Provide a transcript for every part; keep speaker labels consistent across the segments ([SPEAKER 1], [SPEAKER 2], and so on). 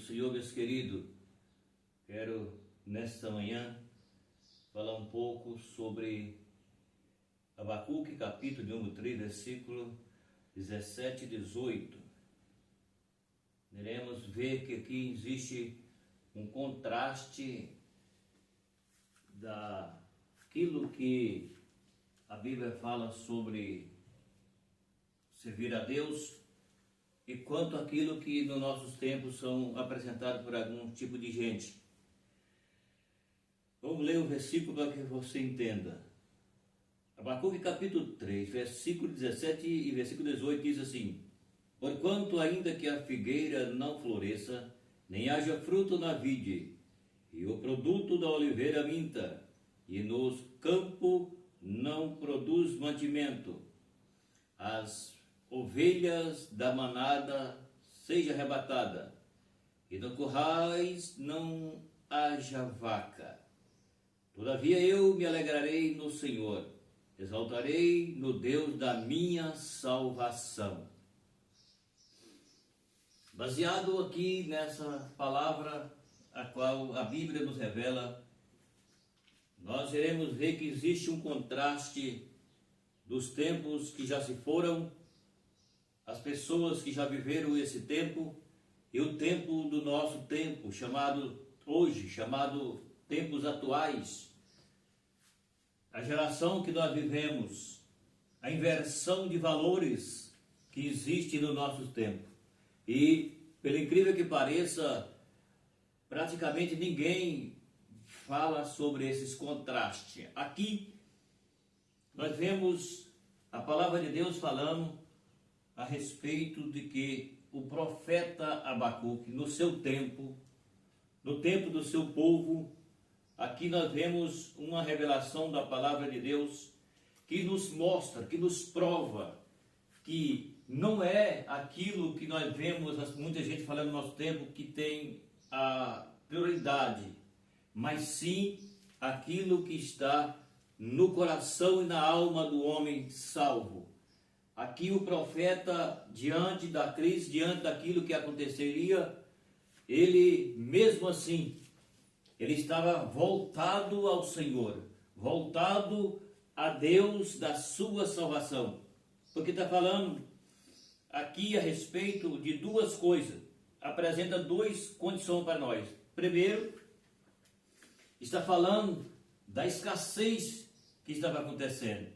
[SPEAKER 1] Senhor, meus queridos, quero nesta manhã falar um pouco sobre Abacuque, capítulo número 3, versículo 17 e 18. Iremos ver que aqui existe um contraste daquilo que a Bíblia fala sobre servir a Deus e quanto aquilo que nos nossos tempos são apresentados por algum tipo de gente. Vamos ler o versículo para que você entenda. Abacuque capítulo 3, versículo 17 e versículo 18 diz assim: Porquanto ainda que a figueira não floresça, nem haja fruto na vide, e o produto da oliveira minta, e nos campos não produz mantimento, as ovelhas da manada seja arrebatada, e no currais não haja vaca. Todavia eu me alegrarei no Senhor, exaltarei no Deus da minha salvação. Baseado aqui nessa palavra a qual a Bíblia nos revela, nós iremos ver que existe um contraste dos tempos que já se foram, as pessoas que já viveram esse tempo e o tempo do nosso tempo, chamado tempos atuais. A geração que nós vivemos, a inversão de valores que existe no nosso tempo. E, pelo incrível que pareça, praticamente ninguém fala sobre esses contrastes. Aqui, nós vemos a palavra de Deus falando a respeito de que o profeta Abacuque, no seu tempo, no tempo do seu povo, aqui nós vemos uma revelação da palavra de Deus que nos mostra, que nos prova que não é aquilo que nós vemos, muita gente falando no nosso tempo, que tem a prioridade, mas sim aquilo que está no coração e na alma do homem salvo. Aqui o profeta, diante da crise, diante daquilo que aconteceria, ele mesmo assim, ele estava voltado ao Senhor, voltado a Deus da sua salvação. Porque está falando aqui a respeito de duas coisas, apresenta duas condições para nós. Primeiro, está falando da escassez que estava acontecendo.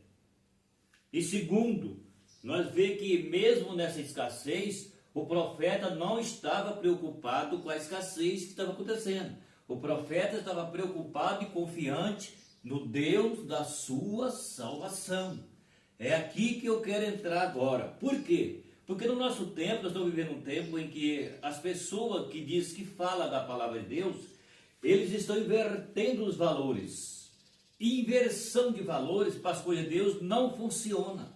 [SPEAKER 1] E segundo, nós vemos que mesmo nessa escassez, o profeta não estava preocupado com a escassez que estava acontecendo. O profeta estava preocupado e confiante no Deus da sua salvação. É aqui que eu quero entrar agora. Por quê? Porque no nosso tempo, nós estamos vivendo um tempo em que as pessoas que dizem que falam da palavra de Deus, eles estão invertendo os valores. E inversão de valores para as coisas de Deus não funciona.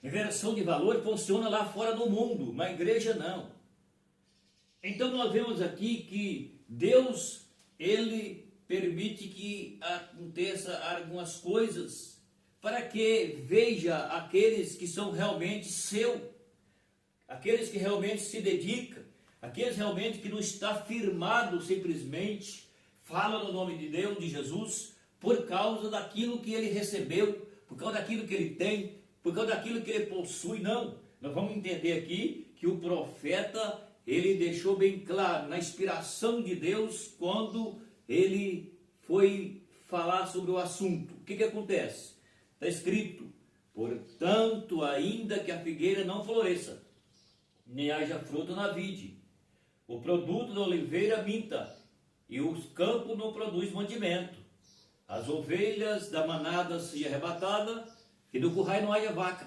[SPEAKER 1] Inversão de valores funciona lá fora do mundo, na igreja não. Então nós vemos aqui que Deus, Ele permite que aconteça algumas coisas para que veja aqueles que são realmente seu, aqueles que realmente se dedicam, aqueles realmente que não está firmado simplesmente, fala no nome de Deus, de Jesus, por causa daquilo que ele recebeu, por causa daquilo que ele tem, por causa daquilo que ele possui. Não, nós vamos entender aqui que o profeta, ele deixou bem claro, na inspiração de Deus, quando ele foi falar sobre o assunto. O que acontece? Está escrito: portanto, ainda que a figueira não floresça, nem haja fruto na vide, o produto da oliveira minta, e os campos não produz mantimento, as ovelhas da manada sejam arrebatadas, e no curral não haja vaca.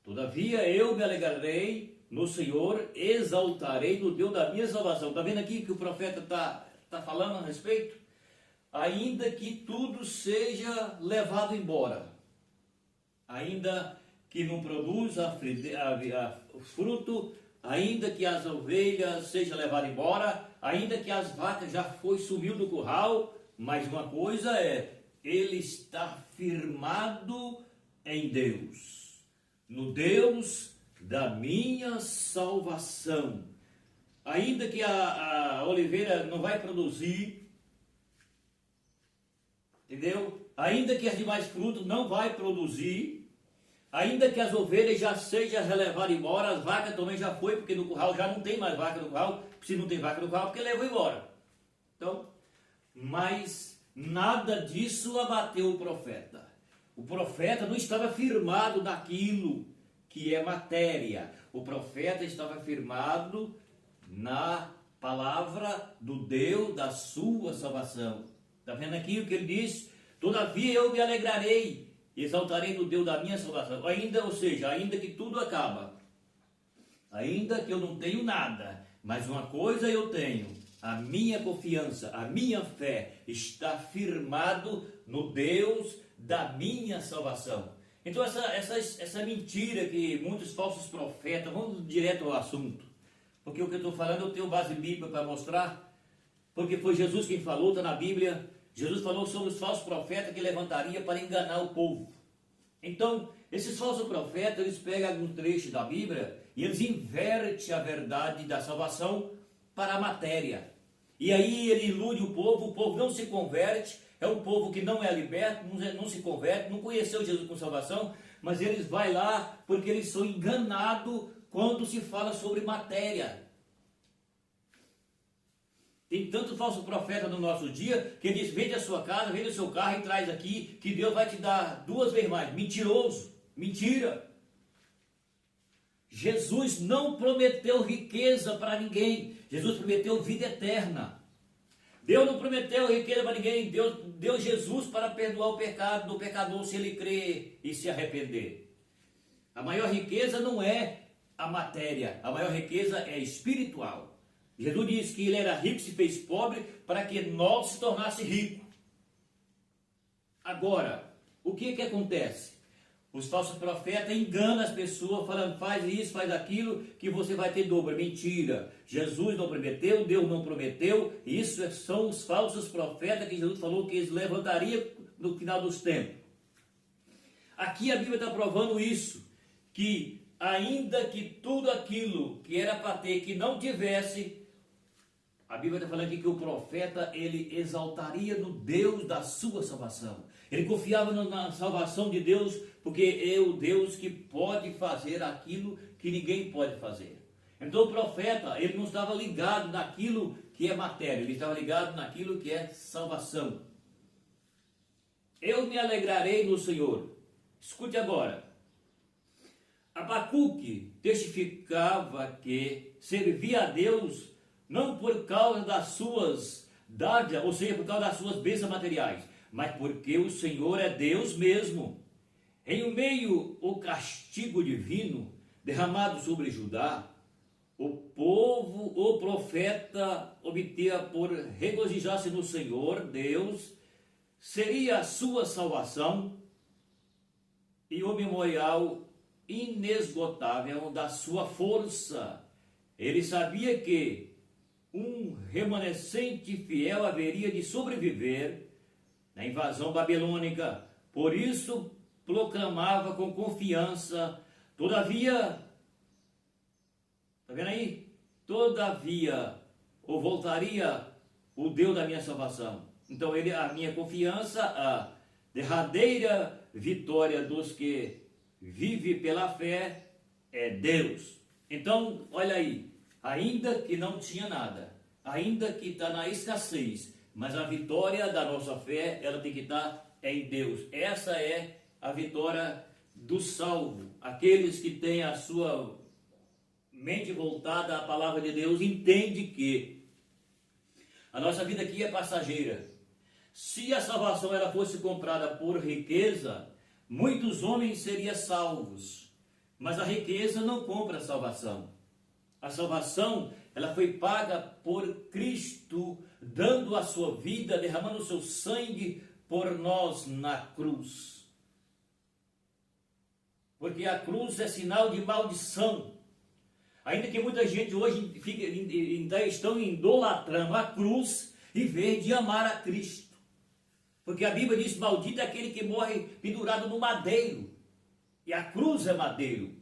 [SPEAKER 1] Todavia eu me alegrarei no Senhor, exaltarei no Deus da minha salvação. Está vendo aqui que o profeta está falando a respeito? Ainda que tudo seja levado embora, ainda que não produza o fruto, ainda que as ovelhas sejam levadas embora, ainda que as vacas sumiu do curral, mas uma coisa é, ele está firmado em Deus, no Deus da minha salvação. ainda que a oliveira não vai produzir, entendeu? Ainda que as demais frutas não vai produzir, ainda que as ovelhas já sejam levadas embora, as vacas também já foi, porque no curral já não tem mais vaca no curral, se não tem vaca no curral, porque levou embora. Então, mas nada disso abateu o profeta. O profeta não estava firmado naquilo que é matéria. O profeta estava firmado na palavra do Deus da sua salvação. Está vendo aqui o que ele diz? Todavia eu me alegrarei, exaltarei no Deus da minha salvação. Ainda, ou seja, ainda que tudo acaba, ainda que eu não tenho nada, mas uma coisa eu tenho: a minha confiança, a minha fé está firmado no Deus da minha salvação. Então essa mentira que muitos falsos profetas, vamos direto ao assunto, porque o que eu estou falando eu tenho base bíblica para mostrar, porque foi Jesus quem falou, está na Bíblia. Jesus falou sobre os falsos profetas que levantaria para enganar o povo. Então, esses falsos profetas, eles pegam algum trecho da Bíblia e eles invertem a verdade da salvação para a matéria. E aí ele ilude o povo não se converte, é um povo que não é liberto, não se converte, não conheceu Jesus com salvação, mas eles vão lá porque eles são enganados quando se fala sobre matéria. Tem tanto falso profeta no nosso dia que ele diz: vende a sua casa, vende o seu carro e traz aqui, que Deus vai te dar 2 vezes mais. Mentiroso, mentira. Jesus não prometeu riqueza para ninguém. Jesus prometeu vida eterna. Deus não prometeu riqueza para ninguém. Deus deu Jesus para perdoar o pecado do pecador se ele crer e se arrepender. A maior riqueza não é a matéria, a maior riqueza é espiritual. Jesus disse que ele era rico e se fez pobre para que nós se tornasse rico. Agora, o que acontece? Os falsos profetas enganam as pessoas falando: faz isso, faz aquilo, que você vai ter dobro. Mentira. Jesus não prometeu, Deus não prometeu. Isso são os falsos profetas que Jesus falou que eles levantariam no final dos tempos. Aqui a Bíblia está provando isso, que ainda que tudo aquilo que era para ter, que não tivesse, a Bíblia está falando aqui que o profeta, ele exaltaria no Deus da sua salvação. Ele confiava na salvação de Deus, porque é o Deus que pode fazer aquilo que ninguém pode fazer. Então o profeta, ele não estava ligado naquilo que é matéria, ele estava ligado naquilo que é salvação. Eu me alegrarei no Senhor. Escute agora. Abacuque testificava que servia a Deus não por causa das suas dádivas, ou seja, por causa das suas bênçãos materiais, mas porque o Senhor é Deus mesmo. Em meio ao castigo divino derramado sobre Judá, o povo, o profeta, obtinha por regozijar-se no Senhor, Deus, seria a sua salvação e o memorial inesgotável da sua força. Ele sabia que um remanescente fiel haveria de sobreviver na invasão babilônica. Por isso proclamava com confiança: todavia, está vendo aí? Todavia, ou voltaria o Deus da minha salvação. Então a minha confiança, a derradeira vitória dos que vivem pela fé é Deus. Então, olha aí. Ainda que não tinha nada, ainda que está na escassez, mas a vitória da nossa fé, ela tem que estar em Deus. Essa é a vitória do salvo. Aqueles que têm a sua mente voltada à palavra de Deus, entende que a nossa vida aqui é passageira. Se a salvação ela fosse comprada por riqueza, muitos homens seriam salvos, mas a riqueza não compra a salvação. A salvação, ela foi paga por Cristo, dando a sua vida, derramando o seu sangue por nós na cruz. Porque a cruz é sinal de maldição. Ainda que muita gente hoje ainda estão idolatrando a cruz, em vez de amar a Cristo. Porque a Bíblia diz: maldito é aquele que morre pendurado no madeiro. E a cruz é madeiro.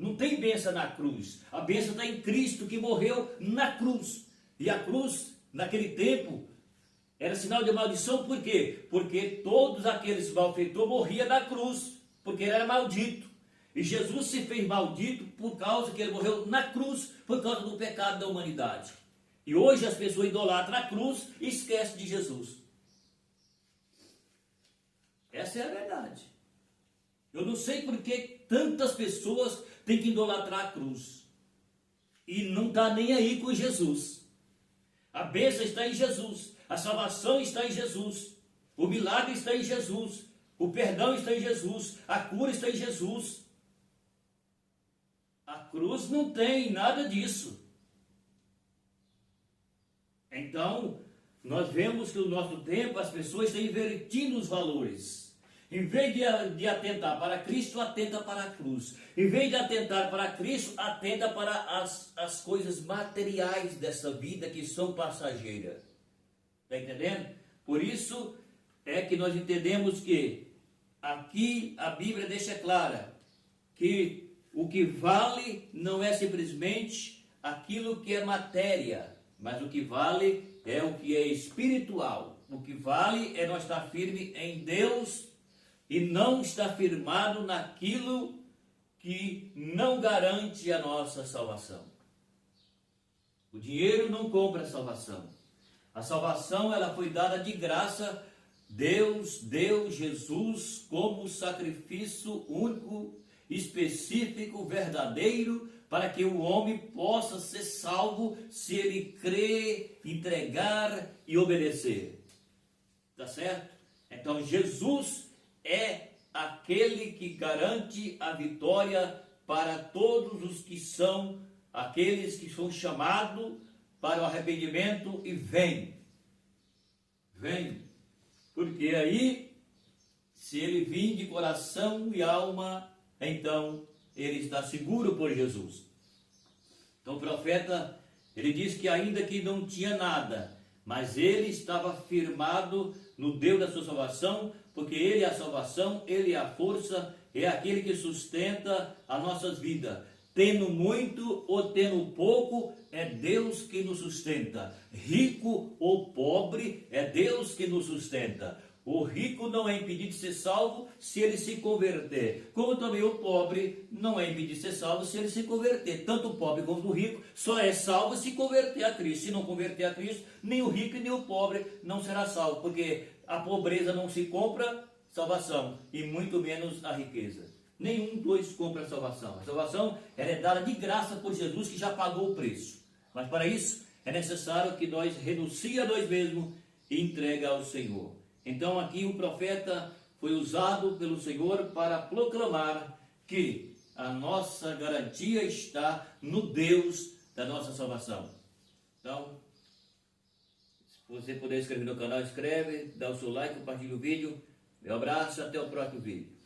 [SPEAKER 1] Não tem bênção na cruz. A bênção está em Cristo que morreu na cruz. E a cruz, naquele tempo, era sinal de maldição. Por quê? Porque todos aqueles malfeitores morriam na cruz, porque ele era maldito. E Jesus se fez maldito por causa que ele morreu na cruz, por causa do pecado da humanidade. E hoje as pessoas idolatram a cruz e esquecem de Jesus. Essa é a verdade. Eu não sei por que tantas pessoas têm que idolatrar a cruz e não está nem aí com Jesus. A bênção está em Jesus, a salvação está em Jesus, o milagre está em Jesus, o perdão está em Jesus, a cura está em Jesus. A cruz não tem nada disso. Então, nós vemos que no nosso tempo as pessoas estão invertindo os valores. Em vez de atentar para Cristo, atenta para a cruz. Em vez de atentar para Cristo, atenta para as coisas materiais dessa vida que são passageiras. Está entendendo? Por isso é que nós entendemos que aqui a Bíblia deixa clara que o que vale não é simplesmente aquilo que é matéria, mas o que vale é o que é espiritual. O que vale é nós estar firme em Deus e não estar firmado naquilo que não garante a nossa salvação. O dinheiro não compra a salvação. A salvação ela foi dada de graça. Deus deu Jesus como sacrifício único, específico, verdadeiro, para que o homem possa ser salvo se ele crer, entregar e obedecer. Tá certo? Então Jesus é aquele que garante a vitória para todos os que são aqueles que são chamados para o arrependimento e vêm. Porque aí, se ele vir de coração e alma, então ele está seguro por Jesus. Então o profeta, ele diz que ainda que não tinha nada, mas ele estava firmado no Deus da sua salvação, porque ele é a salvação, ele é a força, é aquele que sustenta as nossas vidas. Tendo muito ou tendo pouco, é Deus que nos sustenta. Rico ou pobre, é Deus que nos sustenta. O rico não é impedido de ser salvo se ele se converter. Como também o pobre não é impedido de ser salvo se ele se converter. Tanto o pobre como o rico só é salvo se converter a Cristo. Se não converter a Cristo, nem o rico e nem o pobre não será salvo. Porque a pobreza não se compra salvação, e muito menos a riqueza. Nenhum dos compra a salvação. A salvação ela é dada de graça por Jesus, que já pagou o preço. Mas para isso é necessário que nós renuncie a nós mesmos e entregue ao Senhor. Então aqui o profeta foi usado pelo Senhor para proclamar que a nossa garantia está no Deus da nossa salvação. Então, se você puder inscrever no canal, inscreve, dá o seu like, compartilha o vídeo. Meu abraço e até o próximo vídeo.